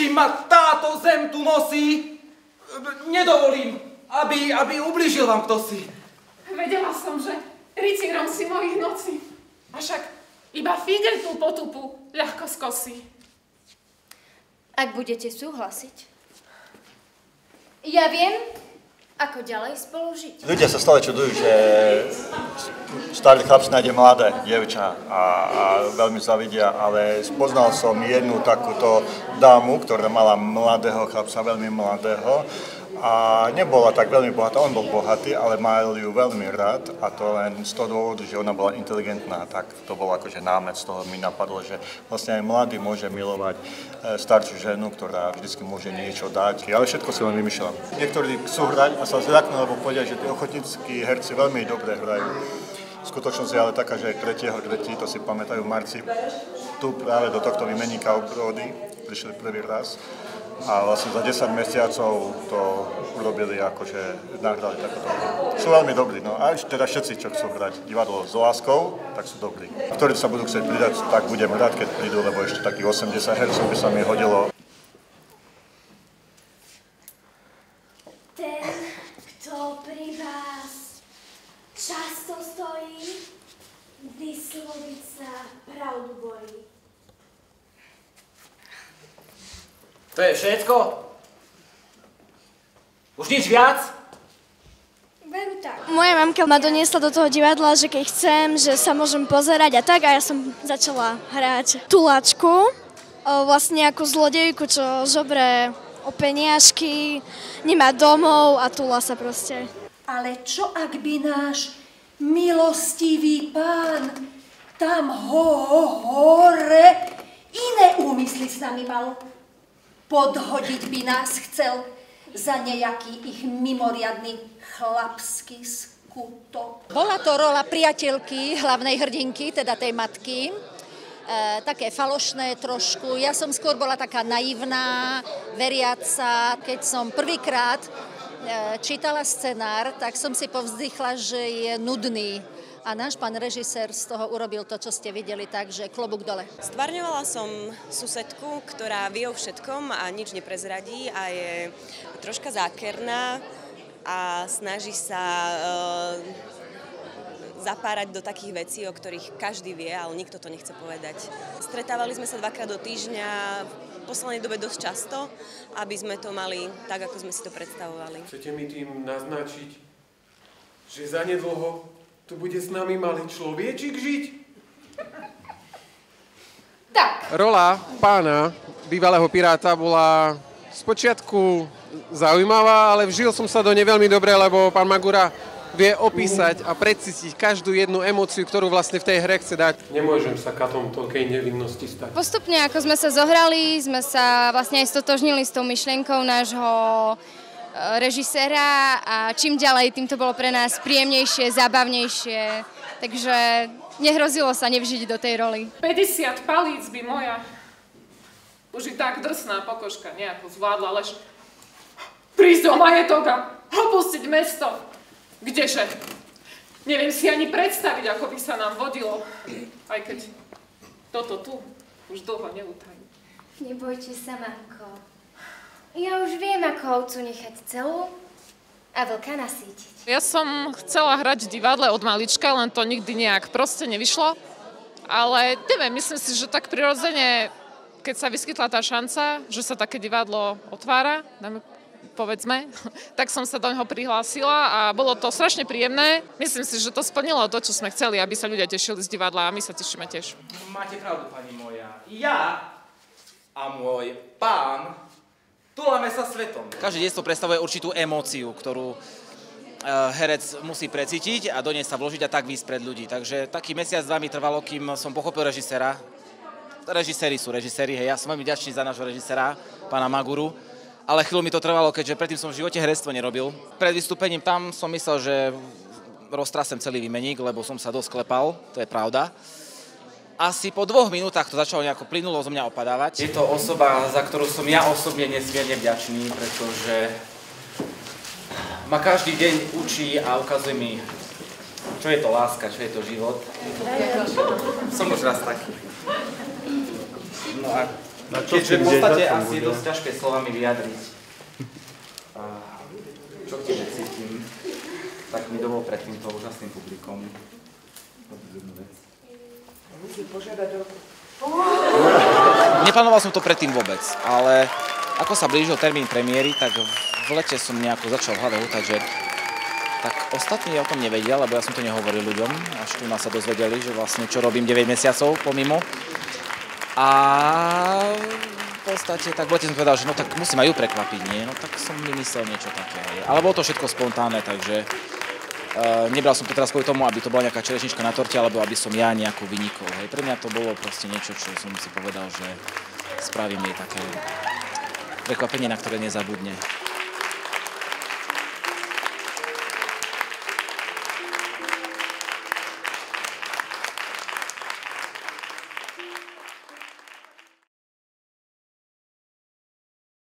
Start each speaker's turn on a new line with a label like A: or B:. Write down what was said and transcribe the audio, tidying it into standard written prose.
A: kým ma táto zem tu nosí, nedovolím, aby ublížil vám kdosi.
B: Vedela som, že rytierom si mojich nocí. Avšak iba fígel tú potupu ľahko skosí.
C: Ak budete súhlasiť. Ja viem, ako ďalej spolu žiť.
D: Ľudia sa stále čudujú, že starý chlap si nájde mladé dievča a veľmi zavidia, ale spoznal som jednu takúto dámu, ktorá mala mladého chlapca, veľmi mladého, a nebola tak veľmi bohatá, on bol bohatý, ale mal ju veľmi rád, a to len z toho dôvodu, že ona bola inteligentná, tak to bol akože námet, z toho mi napadlo, že vlastne aj mladý môže milovať staršiu ženu, ktorá vždycky môže niečo dať, ale všetko si len vymýšľam. Niektorí chcú hrať a sa zľaknú, lebo povedia, že tí ochotníckí herci veľmi dobre hrajú. Skutočnosť je ale taká, že aj 3.3., to si pamätajú v marci, tu práve do tohto výmenníka obrody prišli prvý raz. A vlastne za 10 mesiacov to urobili, akože nahrali takéto. Sú veľmi dobrí, no a teda všetci, čo chcú hrať divadlo s láskou, tak sú dobrí. Ktorí sa budú chcieť pridať, tak budem rád, keď prídu, lebo ešte takých 80 hercov by sa mi hodilo.
E: Ten, kto pri vás často stojí, vysloviť sa pravdu bojí.
A: To je všetko? Už nič viac?
E: Veru tak.
F: Moja mamka ma doniesla do toho divadla, že keď chcem, že sa môžem pozerať a tak, a ja som začala hrať tuláčku, vlastne ako zlodejku, čo žobre o peniažky, nemá domov a túla sa proste.
G: Ale čo ak by náš milostivý pán tam hore iné úmysly s nami mal? Podhodiť by nás chcel za nejaký ich mimoriadny chlapský skutok.
H: Bola to rola priateľky hlavnej hrdinky, teda tej matky. Také falošné trošku. Ja som skôr bola taká naivná, veriaca. Keď som prvýkrát čítala scenár, tak som si povzdychla, že je nudný. A náš pán režisér z toho urobil to, čo ste videli, takže klobúk dole.
I: Stvárňovala som susedku, ktorá vie o všetkom a nič neprezradí a je troška zákerná a snaží sa zapárať do takých vecí, o ktorých každý vie, ale nikto to nechce povedať. Stretávali sme sa 2-krát do týždňa, v poslednej dobe dosť často, aby sme to mali tak, ako sme si to predstavovali.
J: Chcete mi tým naznačiť, že zanedlho tu bude s nami malý človečik žiť?
B: Tak.
J: Rola pána, bývalého piráta, bola spočiatku zaujímavá, ale vžil som sa do nej veľmi dobre, lebo pán Magura vie opísať a precítiť každú jednu emóciu, ktorú vlastne v tej hre chce dať. Nemôžem sa katom toľkej nevinnosti stať.
C: Postupne, ako sme sa zohrali, sme sa vlastne aj stotožnili s tou myšlienkou nášho režiséra a čím ďalej, tým to bolo pre nás príjemnejšie, zábavnejšie, takže nehrozilo sa nevžiť do tej roli.
B: 50 palíc by moja už i tak drsná pokožka nejako zvládla, lež prísť do majetok a opustiť mesto. Kdeže? Neviem si ani predstaviť, ako by sa nám vodilo, aj keď toto tu už dlho neutají.
C: Nebojte sa, mamko. Ja už viem, ako ovcu nechať celú a vlka nasýtiť.
B: Ja som chcela hrať v divadle od malička, len to nikdy nejak proste nevyšlo. Ale neviem, myslím si, že tak prirodzene, keď sa vyskytla tá šanca, že sa také divadlo otvára, povedzme, tak som sa do neho prihlásila a bolo to strašne príjemné. Myslím si, že to splnilo to, čo sme chceli, aby sa ľudia tešili z divadla a my sa tešíme tiež.
A: Máte pravdu, pani moja. Ja a môj pán túlame sa svetom.
K: Každé detstvo predstavuje určitú emóciu, ktorú herec musí precítiť a do nej sa vložiť a tak výjsť pred ľudí. Takže taký mesiac, 2 mi trvalo, kým som pochopil režiséra. Režiséri sú režiséri, hej, ja som veľmi vďačný za nášho režiséra, pána Maguru, ale chvíľu mi to trvalo, keďže predtým som v živote herectvo nerobil. Pred vystúpením tam som myslel, že roztrasem celý výmeník, lebo som sa dosť klepal, to je pravda. Asi po 2 minútach to začalo nejako plynulo zo mňa opadávať.
A: Je to osoba, za ktorú som ja osobne nesmierne vďačný, pretože ma každý deň učí a ukazuje mi, čo je to láska, čo je to život. Som už raz taký. No a Keďže v podstate asi je dosť ťažké slovami vyjadriť, čo k tebe cítim, tak mi dovol pred týmto úžasným publikom jednu vec.
K: Neplánoval som to predtým vôbec, ale ako sa blížil termín premiéry, tak v lete som nejako začal v hlave hútať, že tak ostatní o tom nevedia, lebo ja som to nehovoril ľuďom, až tu nás sa dozvedeli, že vlastne čo robím 9 mesiacov pomimo. A v podstate tak v lete som povedal, že no tak musím aj ju prekvapiť, nie? No tak som vymyslel niečo také. Ale bolo to všetko spontánne, takže nebral som to teraz kvôli tomu, aby to bola nejaká čerešnička na torte, alebo aby som ja nejako vynikol. Hej. Pre mňa to bolo proste niečo, čo som si povedal, že spravím jej také prekvapenie, na ktoré nezabudne.